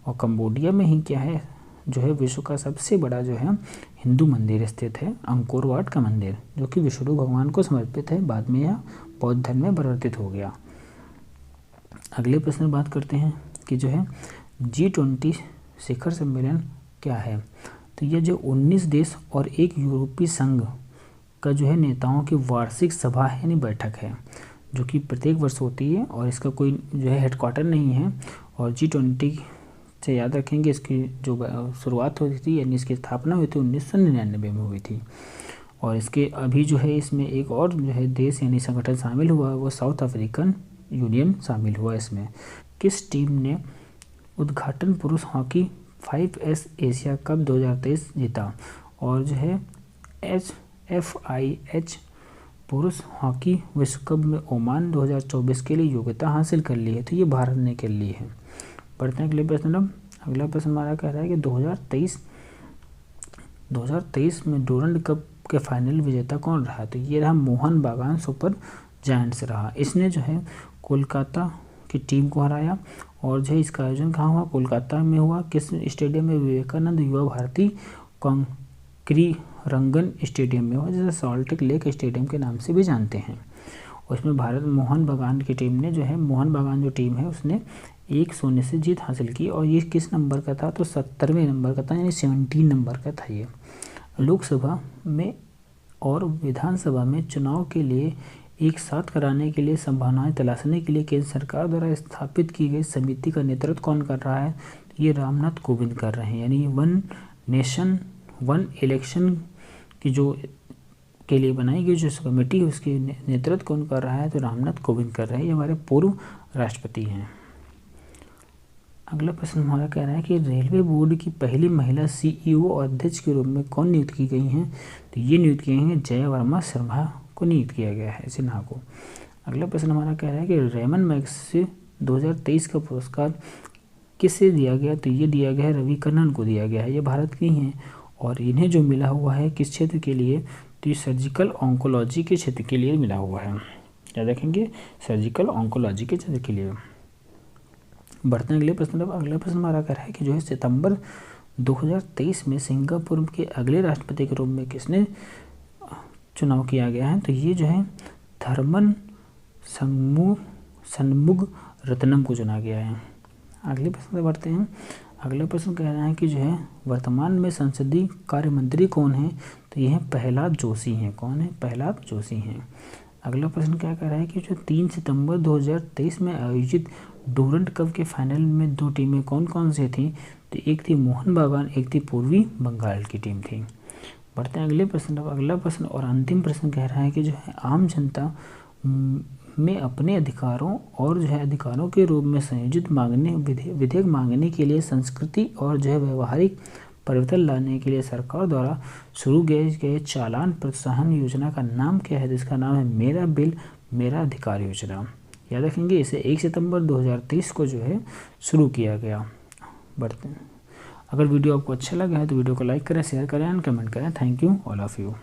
और कंबोडिया में ही क्या है जो है विश्व का सबसे बड़ा जो है हिंदू मंदिर स्थित है, अंकोर वाट का मंदिर, जो कि विष्णु भगवान को समर्पित है। बाद में यह बौद्ध धर्म में परिवर्तित हो गया। अगले प्रश्न बात करते हैं कि जो है G20 शिखर सम्मेलन क्या है? तो यह जो 19 देश और एक यूरोपीय संघ का जो है नेताओं की वार्षिक सभा है, यानी बैठक है, जो कि प्रत्येक वर्ष होती है और इसका कोई जो है हेडक्वार्टर नहीं है। और G20 से याद रखेंगे इसकी जो शुरुआत हुई थी, यानी इसकी स्थापना हुई थी 1999 में हुई थी। और इसके अभी जो है इसमें एक और जो है देश यानी संगठन शामिल हुआ, वो साउथ अफ्रीकन यूनियन शामिल हुआ इसमें। किस टीम ने उद्घाटन पुरुष हॉकी 5S एशिया कप 2023 जीता? और जो है FIH पुरुष हॉकी विश्व कप में ओमान 2024 के लिए योग्यता हासिल कर ली है। तो ये भारत ने कर ली है। बढ़ते हैं अगले प्रश्न। अगला प्रश्न हमारा कह रहा है कि 2023 में डूरंड कप के फाइनल विजेता कौन रहा? तो ये रहा मोहन बागान सुपर जायंट्स रहा। इसने जो है कोलकाता की टीम को हराया। और जो है इसका आयोजन कहाँ हुआ? कोलकाता में हुआ। किस स्टेडियम में? विवेकानंद युवा भारती कांक्रीरंगन स्टेडियम में हुआ, जिसे सॉल्ट लेक स्टेडियम के नाम से भी जानते हैं। और इसमें भारत मोहन बागान की टीम ने जो है, मोहन बागान जो टीम है उसने 1 सोने से जीत हासिल की। और ये किस नंबर का था? तो 70वें नंबर का था, यानी 17 नंबर का था ये। लोकसभा में और विधानसभा में चुनाव के लिए एक साथ कराने के लिए संभावनाएं तलाशने के लिए केंद्र सरकार द्वारा स्थापित की गई समिति का नेतृत्व कौन कर रहा है? ये रामनाथ कोविंद कर रहे हैं। यानी 1 नेशन 1 इलेक्शन की जो के लिए बनाई गई जो कमेटी है उसके नेतृत्व कौन कर रहा है? तो रामनाथ कोविंद कर रहे हैं। ये हमारे पूर्व राष्ट्रपति हैं। अगला प्रश्न हमारा कह रहा है कि रेलवे बोर्ड की पहली महिला CEO और अध्यक्ष के रूप में कौन नियुक्त की गई हैं? तो ये नियुक्त किए हैं जय वर्मा शर्मा को नियुक्त किया गया है, सिन्हा को। अगला प्रश्न हमारा कह रहा है कि रेमन मैग्सेसे 2023 का पुरस्कार किसे दिया गया? तो ये दिया गया है रवि कन्नन को दिया गया है। ये भारत की हैं और इन्हें जो मिला हुआ है किस क्षेत्र के लिए? तो ये सर्जिकल ऑन्कोलॉजी के क्षेत्र के लिए मिला हुआ है। याद रखेंगे, सर्जिकल ऑन्कोलॉजी के क्षेत्र के लिए। बढ़ते हैं अगले प्रश्न। अगला प्रश्न हमारा कह रहा है कि जो है सितंबर 2023 में सिंगापुर के अगले राष्ट्रपति के रूप में किसने चुनाव किया गया है? तो ये जो है थर्मन शनमुगरत्नम को चुना गया है। अगले प्रश्न से बढ़ते हैं। अगला प्रश्न कह रहा है कि जो है वर्तमान में संसदीय कार्य मंत्री कौन है? तो ये हैं प्रहलाद जोशी हैं। कौन है? प्रहलाद जोशी हैं। अगला प्रश्न क्या कह रहा है कि जो 3 सितंबर 2023 में आयोजित डूरंड कप के फाइनल में 2 टीमें कौन कौन से थी? तो एक थी मोहन बागान, एक थी पूर्वी बंगाल की टीम थी। बढ़ते हैं अगले प्रश्न। अगला प्रश्न और अंतिम प्रश्न कह रहा है कि जो है आम जनता में अपने अधिकारों और जो है अधिकारों के रूप में संयोजित विधेयक मांगने के लिए संस्कृति और जो है व्यवहारिक परिवर्तन लाने के लिए सरकार द्वारा शुरू किए गए चालान प्रोत्साहन योजना का नाम क्या है? जिसका नाम है मेरा बिल मेरा अधिकार योजना। याद रखेंगे, इसे 1 सितंबर 2023 को जो है शुरू किया गया। बढ़ते हैं। अगर वीडियो आपको अच्छा लगा है तो वीडियो को लाइक करें, शेयर करें एंड कमेंट करें। Thank you all of you.